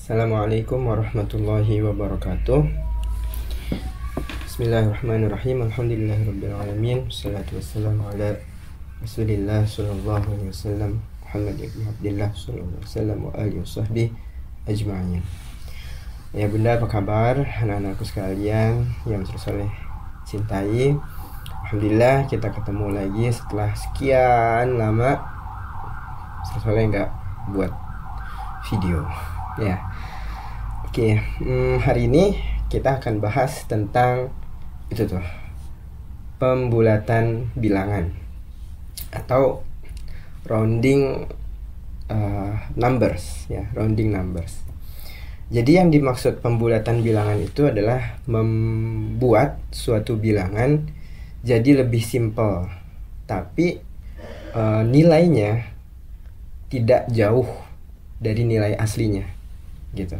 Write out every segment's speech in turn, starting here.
Assalamualaikum warahmatullahi wabarakatuh. Bismillahirrahmanirrahim. Alhamdulillahirrabbilalamin. Wassalatu wassalamu ala Rasulillah sallallahu alaihi wasallam, Muhammad ibn Abdillah sallallahu alaihi wasallam wa alihi wasahbihi ajma'in. Ya bunda, apa kabar anak-anakku sekalian yang saya cintai? Alhamdulillah kita ketemu lagi setelah sekian lama saya nggak buat video ya. Oke, hari ini kita akan bahas tentang itu tuh, pembulatan bilangan atau rounding numbers ya, rounding numbers. Jadi yang dimaksud pembulatan bilangan itu adalah membuat suatu bilangan jadi lebih simpel, tapi nilainya tidak jauh dari nilai aslinya gitu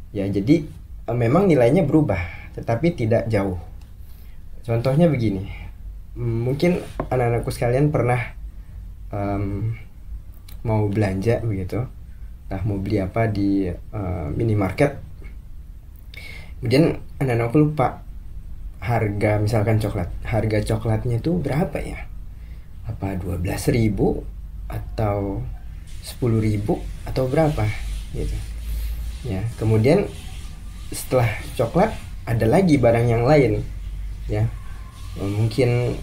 ya. Jadi memang nilainya berubah tetapi tidak jauh. Contohnya begini, mungkin anak-anakku sekalian pernah mau belanja begitu, nah mau beli apa di minimarket, kemudian anak-anakku lupa harga, misalkan harga coklatnya itu berapa ya, apa 12.000 atau 10.000 atau berapa gitu ya. Kemudian setelah coklat ada lagi barang yang lain ya, mungkin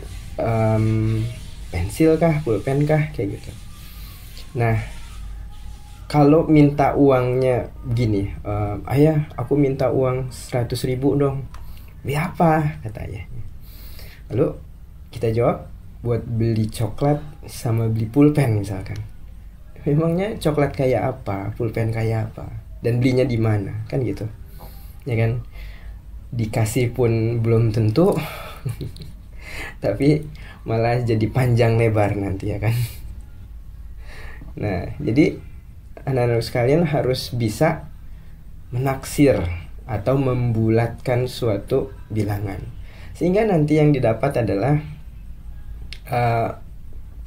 pensil kah, pulpen kah, kayak gitu. Nah kalau minta uangnya begini, ayah aku minta uang 100.000 dong, beli apa katanya. Lalu kita jawab buat beli coklat sama beli pulpen misalkan. Memangnya coklat kayak apa, pulpen kayak apa, dan belinya di mana, kan gitu ya kan. Dikasih pun belum tentu tapi malah jadi panjang lebar nanti ya kan. Nah jadi anak-anak sekalian harus bisa menaksir atau membulatkan suatu bilangan, sehingga nanti yang didapat adalah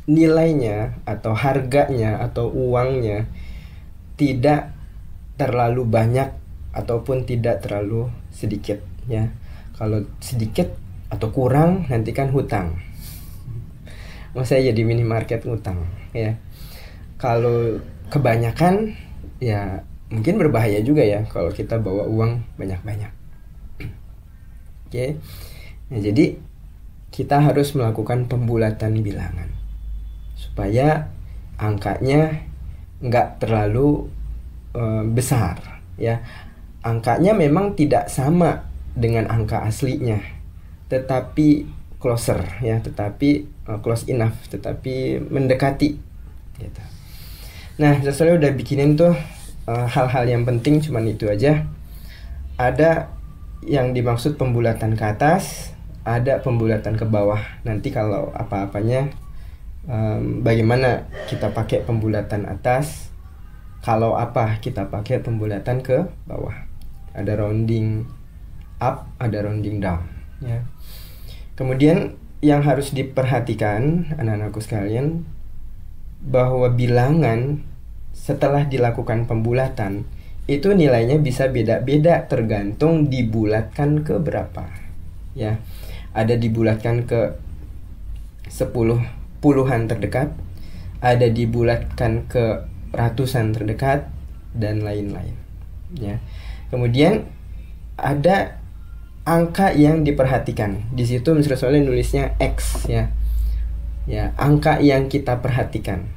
nilainya atau harganya atau uangnya tidak terlalu banyak ataupun tidak terlalu sedikit ya. Kalau sedikit atau kurang nanti kan hutang. Masa jadi minimarket hutang ya. Kalau kebanyakan ya mungkin berbahaya juga ya kalau kita bawa uang banyak-banyak. Oke. Nah, jadi kita harus melakukan pembulatan bilangan supaya angkanya nggak terlalu besar ya. Angkanya memang tidak sama dengan angka aslinya, tetapi closer ya, tetapi close enough, tetapi mendekati gitu. Nah saya udah bikinin tuh hal-hal yang penting, cuman itu aja. Ada yang dimaksud pembulatan ke atas, ada pembulatan ke bawah. Nanti kalau apa-apanya bagaimana kita pakai pembulatan atas, kalau apa kita pakai pembulatan ke bawah. Ada rounding up, ada rounding down ya. Kemudian yang harus diperhatikan anak-anakku sekalian, bahwa bilangan setelah dilakukan pembulatan itu nilainya bisa beda-beda tergantung dibulatkan ke berapa ya. Ada dibulatkan ke 10 puluhan terdekat, ada dibulatkan ke ratusan terdekat, dan lain-lain ya. Kemudian ada angka yang diperhatikan. Di situ misalnya nulisnya X ya. Ya, angka yang kita perhatikan.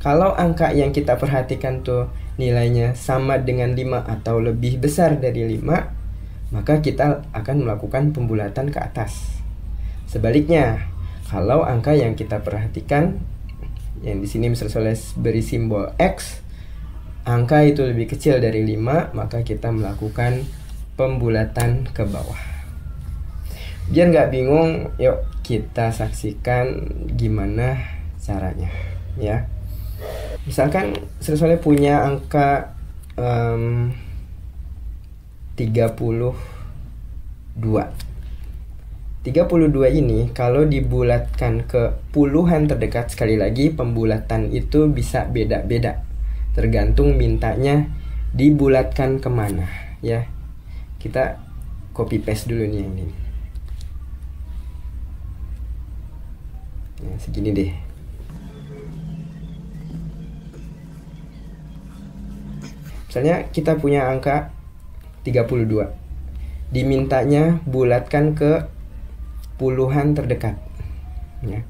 Kalau angka yang kita perhatikan tuh nilainya sama dengan 5 atau lebih besar dari 5, maka kita akan melakukan pembulatan ke atas. Sebaliknya, kalau angka yang kita perhatikan, yang di sini misalnya beri simbol X, angka itu lebih kecil dari 5, maka kita melakukan pembulatan ke bawah. Biar nggak bingung, yuk kita saksikan gimana caranya ya. Misalkan misalnya punya angka 32 ini kalau dibulatkan ke puluhan terdekat, sekali lagi pembulatan itu bisa beda-beda tergantung mintanya dibulatkan kemana ya. Kita copy paste dulu nih yang ini. Ya, segini deh. Misalnya kita punya angka 32. Dimintanya bulatkan ke puluhan terdekat. Ya.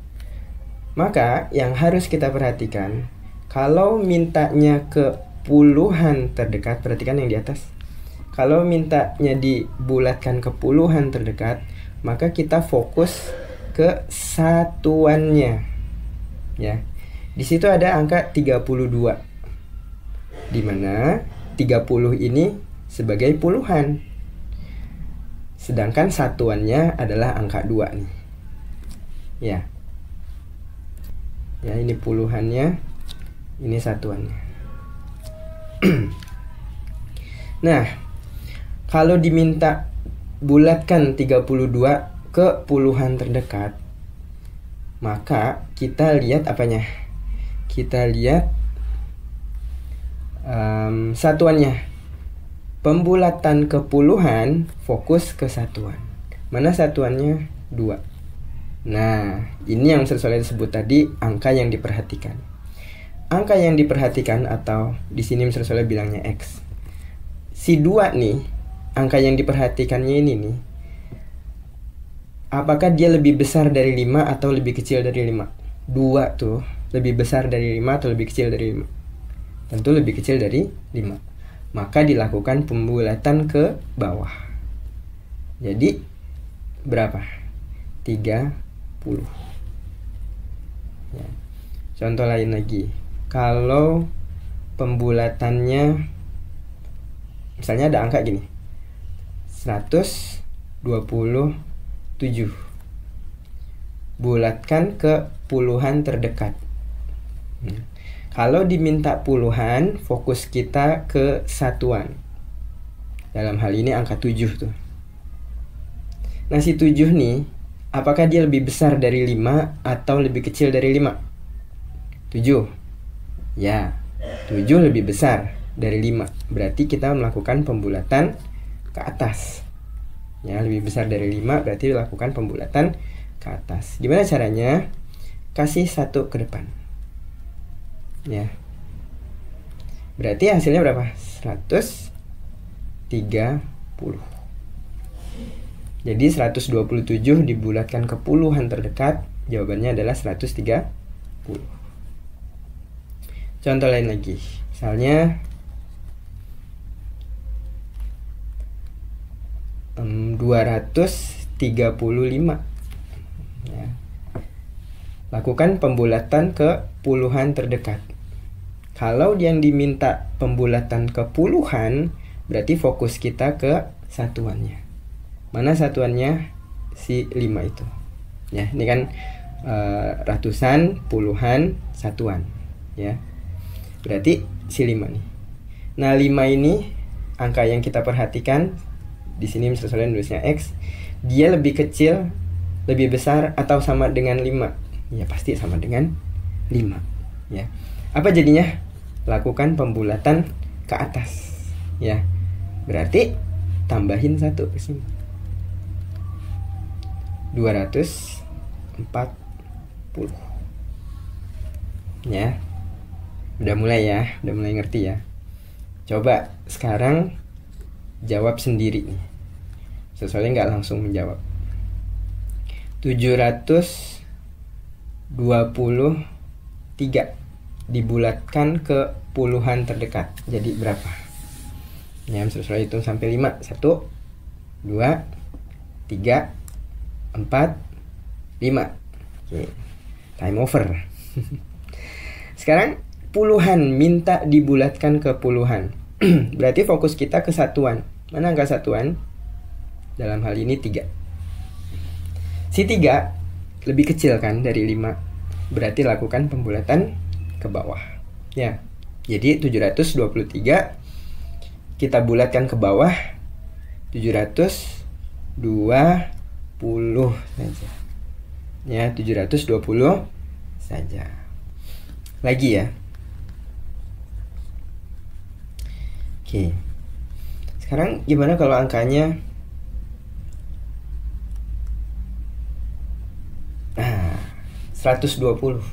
Maka yang harus kita perhatikan, kalau mintanya ke puluhan terdekat, perhatikan yang di atas. Kalau mintanya dibulatkan ke puluhan terdekat, maka kita fokus ke satuannya. Ya. Di situ ada angka 32. Di mana 30 ini sebagai puluhan. Sedangkan satuannya adalah angka 2 nih. Ya. Ya, ini puluhannya, ini satuannya. Nah, kalau diminta bulatkan 32 ke puluhan terdekat, maka kita lihat apanya? Kita lihat satuannya. Pembulatan ke puluhan fokus ke satuan. Mana satuannya? 2. Nah, ini yang saya sebut tadi angka yang diperhatikan. Angka yang diperhatikan atau di sini Mr. Soleh bilangnya X. Si 2 nih, angka yang diperhatikannya ini nih, apakah dia lebih besar dari 5 atau lebih kecil dari 5? 2 tuh lebih besar dari 5 atau lebih kecil dari 5? Tentu lebih kecil dari 5. Maka dilakukan pembulatan ke bawah. Jadi berapa? 30. Ya. Contoh lain lagi. Kalau pembulatannya misalnya ada angka gini, 127. Bulatkan ke puluhan terdekat. Kalau diminta puluhan, fokus kita ke satuan. Dalam hal ini angka 7 tuh. Nah, si 7 nih, apakah dia lebih besar dari 5 atau lebih kecil dari 5? 7. Ya, 7 lebih besar dari 5. Berarti kita melakukan pembulatan ke atas. Ya, lebih besar dari 5 berarti lakukan pembulatan ke atas. Gimana caranya? Kasih 1 ke depan. Ya. Berarti hasilnya berapa? 130. Jadi 127 dibulatkan ke puluhan terdekat, jawabannya adalah 130. Contoh lain lagi. Misalnya 235. Ya. Lakukan pembulatan ke puluhan terdekat. Kalau yang diminta pembulatan ke puluhan, berarti fokus kita ke satuannya. Mana satuannya? Si 5 itu. Ya, ini kan ratusan, puluhan, satuan. Ya. Berarti si 5 nih. Nah, 5 ini angka yang kita perhatikan. Di sini Mr. Soleh nulisnya X. Dia lebih kecil, lebih besar, atau sama dengan 5? Ya, pasti sama dengan 5. Ya. Apa jadinya? Lakukan pembulatan ke atas. Ya. Berarti tambahin 1 ke sini. 240. Ya. Udah mulai ya, udah mulai ngerti ya. Coba sekarang jawab sendiri nih. Soalnya nggak langsung menjawab. 723 dibulatkan ke puluhan terdekat. Jadi berapa? Ya, sesuai hitung sampai 5. 1, 2, 3, 4, 5. Oke. Time over. Sekarang puluhan, minta dibulatkan ke puluhan. Berarti fokus kita ke satuan. Mana angka satuan? Dalam hal ini 3. Si 3 lebih kecil kan dari 5. Berarti lakukan pembulatan ke bawah. Ya. Jadi 723 kita bulatkan ke bawah 720 saja. Ya, 720 saja. Lagi ya. Oke. Sekarang gimana kalau angkanya 120?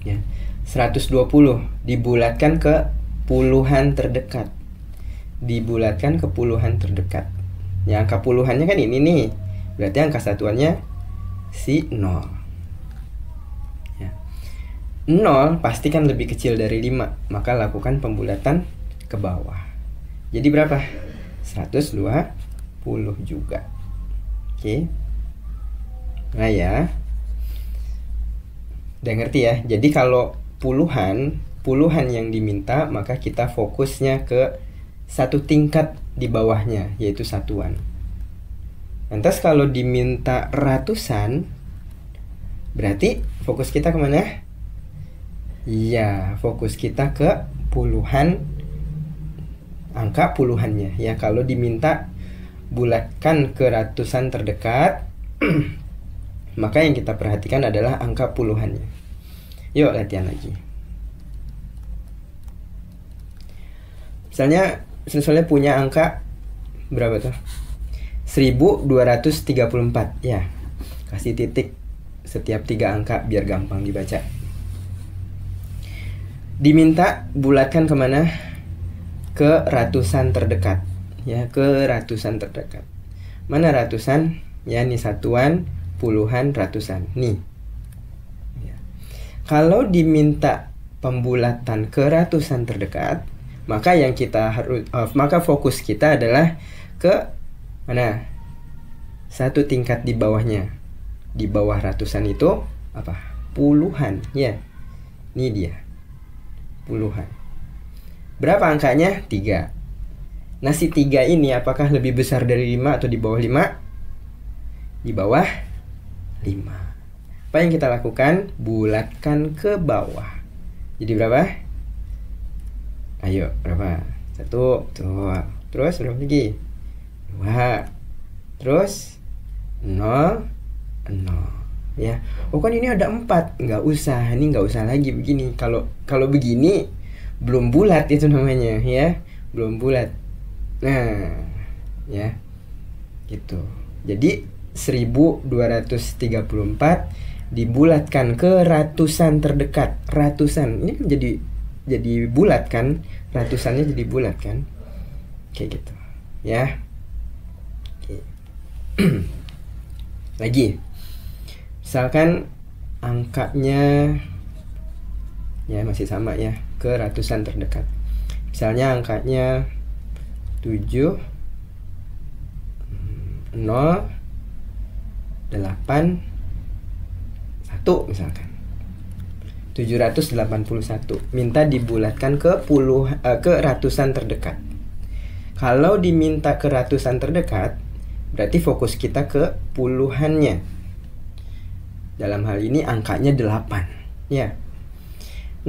Ya. 120 dibulatkan ke puluhan terdekat. Dibulatkan ke puluhan terdekat. Ya, angka puluhannya kan ini nih. Berarti angka satuannya si 0. Ya. 0 pasti kan lebih kecil dari 5, maka lakukan pembulatan ke bawah. Jadi berapa? 120 juga. Oke. Nah ya. Udah ngerti ya? Jadi kalau puluhan yang diminta, maka kita fokusnya ke satu tingkat di bawahnya, yaitu satuan. Lantas kalau diminta ratusan, berarti fokus kita kemana? Iya, fokus kita ke puluhan, angka puluhannya. Ya, kalau diminta bulatkan ke ratusan terdekat, maka yang kita perhatikan adalah angka puluhannya. Yuk latihan lagi. Misalnya punya angka berapa tuh? 1234. Ya, kasih titik setiap 3 angka biar gampang dibaca. Diminta bulatkan kemana? Ke ratusan terdekat. Ya, ke ratusan terdekat. Mana ratusan? Ya, ini satuan, puluhan, ratusan. Nih. Ya. Kalau diminta pembulatan ke ratusan terdekat, maka yang kita maka fokus kita adalah ke mana? Satu tingkat di bawahnya. Di bawah ratusan itu apa? Puluhan. Ya. Ini dia. Puluhan. Berapa angkanya? 3. Nah, si 3 ini apakah lebih besar dari 5 atau di bawah 5? Di bawah 5. Apa yang kita lakukan? Bulatkan ke bawah. Jadi berapa? Ayo, berapa? 1, tuh. Terus berapa lagi? 2. Terus 0, 0. Ya. Oh kan ini ada 4. Nggak usah, ini nggak usah lagi begini. Kalau begini belum bulat itu namanya, ya. Belum bulat. Nah, ya. Gitu. Jadi 1234 dibulatkan ke ratusan terdekat. Ratusan. Ini kan jadi bulat kan? Ratusannya jadi bulat kan? Kayak gitu. Ya. Oke. Lagi. Misalkan angkanya ya masih sama ya, ke ratusan terdekat. Misalnya angkanya 7 0 8 1 misalkan. 781 minta dibulatkan ke ratusan terdekat. Kalau diminta ke ratusan terdekat, berarti fokus kita ke puluhannya. Dalam hal ini angkanya 8, ya.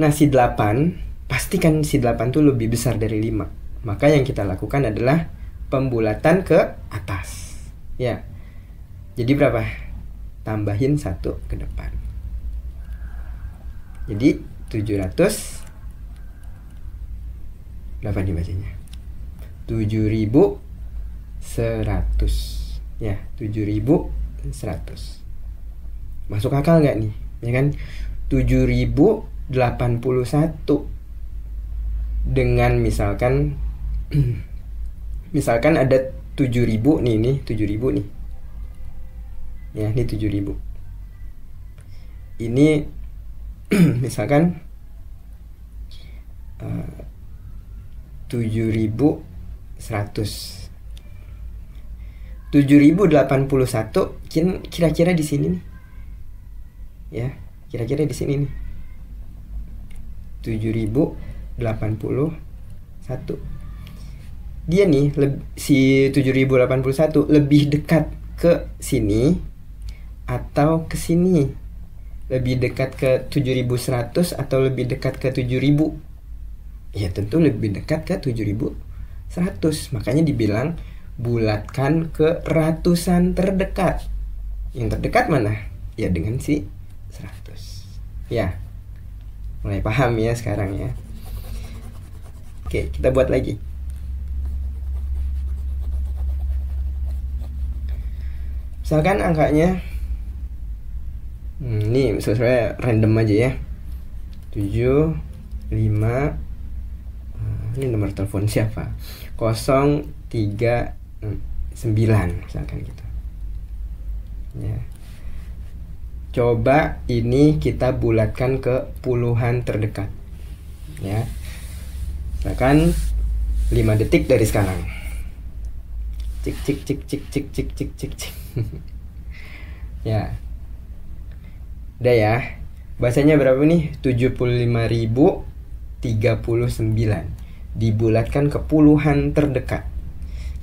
Nah, si 8, pastikan si 8 tuh lebih besar dari 5. Maka yang kita lakukan adalah pembulatan ke atas. Ya. Jadi berapa? Tambahin 1 ke depan. Jadi 700 berapa dibacanya? 7.100. Ya, 7.100. Masuk akal nggak nih? Ya kan? 7.081 dengan misalkan ada 7.000 nih 7.000 nih. Ya, ini 7.000. Ini misalkan 7.100. 7.081 kira-kira di sini nih. Ya, kira-kira di sini nih. 7.081. Dia nih si 7.081 lebih dekat ke sini atau ke sini? Lebih dekat ke 7.100 atau lebih dekat ke 7.000? Ya, tentu lebih dekat ke 7.100. Makanya dibilang bulatkan ke ratusan terdekat. Yang terdekat mana? Ya dengan si 100. Ya. Mulai paham ya sekarang ya. Oke, kita buat lagi. Misalkan angkanya ini misalnya random aja ya. 7 5 ini nomor telepon siapa? 0 3 9 misalkan gitu. Ya. Coba ini kita bulatkan ke puluhan terdekat. Ya. Misalkan 5 detik dari sekarang. Cik cik cik cik cik cik cik cik cik. Ya. Udah ya. Bahasanya berapa nih? 75.039. Dibulatkan ke puluhan terdekat.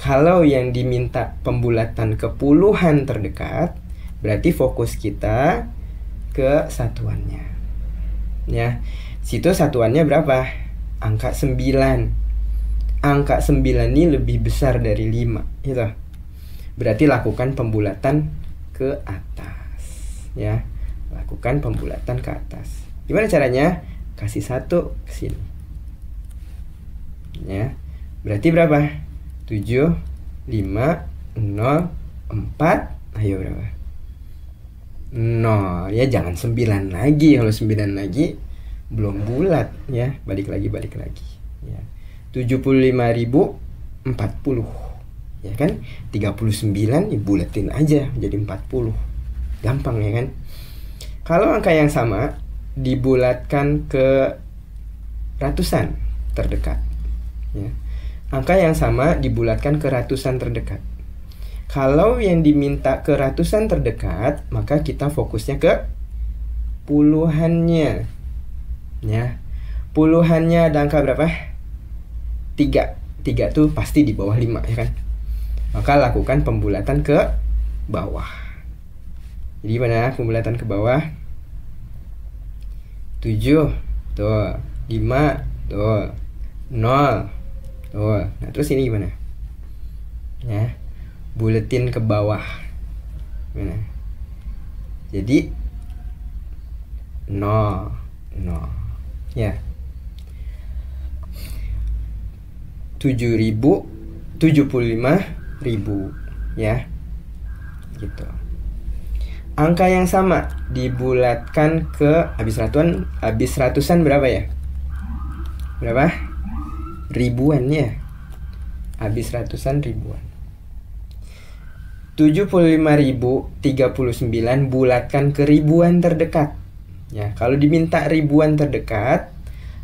Kalau yang diminta pembulatan ke puluhan terdekat, berarti fokus kita ke satuannya. Ya. Situ satuannya berapa? Angka 9. Angka 9 ini lebih besar dari 5 gitu. Berarti lakukan pembulatan ke atas. Ya. Lakukan pembulatan ke atas. Gimana caranya? Kasih 1 ke sini. Ya. Berarti berapa? 7 5 0 4. Ayo berapa? 0. Ya jangan 9 lagi. Kalau 9 lagi belum bulat ya. Balik lagi ya. 75.040 ya kan. 39 ya bulatin aja jadi 40. Gampang ya kan. Kalau angka yang sama dibulatkan ke ratusan terdekat ya. Angka yang sama dibulatkan ke ratusan terdekat. Kalau yang diminta ke ratusan terdekat, maka kita fokusnya ke puluhannya ya. Puluhannya ada angka berapa? 3 tuh pasti di bawah 5 ya kan. Maka lakukan pembulatan ke bawah. Jadi mana pembulatan ke bawah? 7 tuh, 5 tuh, 0 tuh. Nah terus ini gimana? Ya, buletin ke bawah. Gimana? Jadi 0 ya. 75.000 ya. Gitu. Angka yang sama dibulatkan ke habis ratusan berapa ya? Berapa? Ribuan ya. Habis ratusan ribuan. 75.039 bulatkan ke ribuan terdekat. Ya, kalau diminta ribuan terdekat,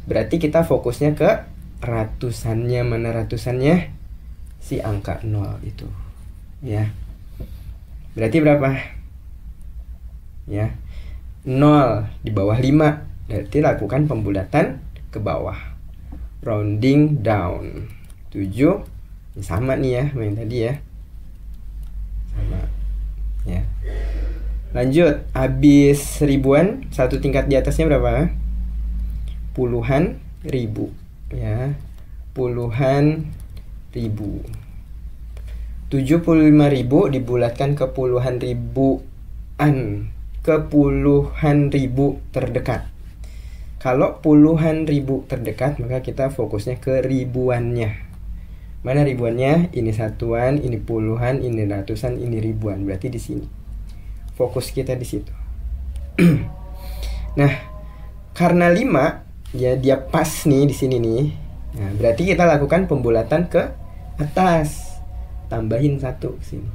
berarti kita fokusnya ke ratusannya. Mana ratusannya? Si angka 0 itu. Ya. Berarti berapa? Ya. 0 di bawah 5. Berarti lakukan pembulatan ke bawah. Rounding down. 7 sama nih ya, yang tadi ya. Sama. Ya. Lanjut, habis ribuan, satu tingkat di atasnya berapa? Puluhan ribu. Ya, puluhan ribu. 75.000 dibulatkan ke puluhan ribuan, ke puluhan ribu terdekat. Kalau puluhan ribu terdekat, maka kita fokusnya ke ribuannya. Mana ribuannya? Ini satuan, ini puluhan, ini ratusan, ini ribuan. Berarti di sini. Fokus kita di situ. Nah, karena 5 ya dia pas nih di sini nih. Nah, berarti kita lakukan pembulatan ke atas. Tambahin 1 ke sini.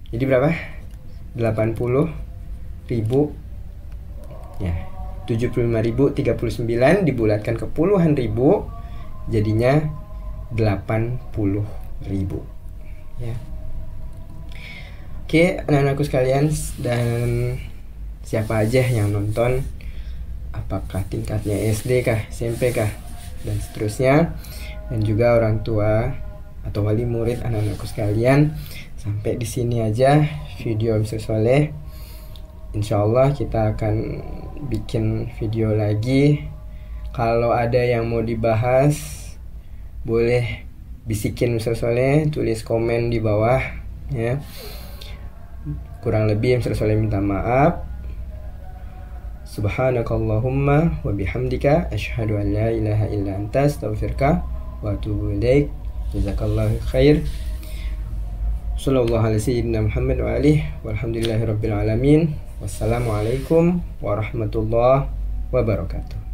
Jadi berapa? 80.000 ya. 75.039 dibulatkan ke puluhan ribu, jadinya 80.000 ya. Oke, anak-anakku sekalian dan siapa aja yang nonton, apakah tingkatnya SD kah, SMP kah, dan seterusnya, dan juga orang tua atau wali murid anak-anakku sekalian, sampai di sini aja video Mr. Soleh. Insyaallah kita akan bikin video lagi. Kalau ada yang mau dibahas, boleh bisikin Mr. Soleh, tulis komen di bawah ya. Kurang lebih Mr. Soleh minta maaf. Subhanakallahumma wa bihamdika asyhadu an la ilaha illa anta astaghfiruka wa atubu ilaik. Jazakallahu khair. Sallallahu alaihi sayyidina Muhammad wa alihi walhamdulillahi rabbil alamin. Wassalamualaikum warahmatullahi wabarakatuh.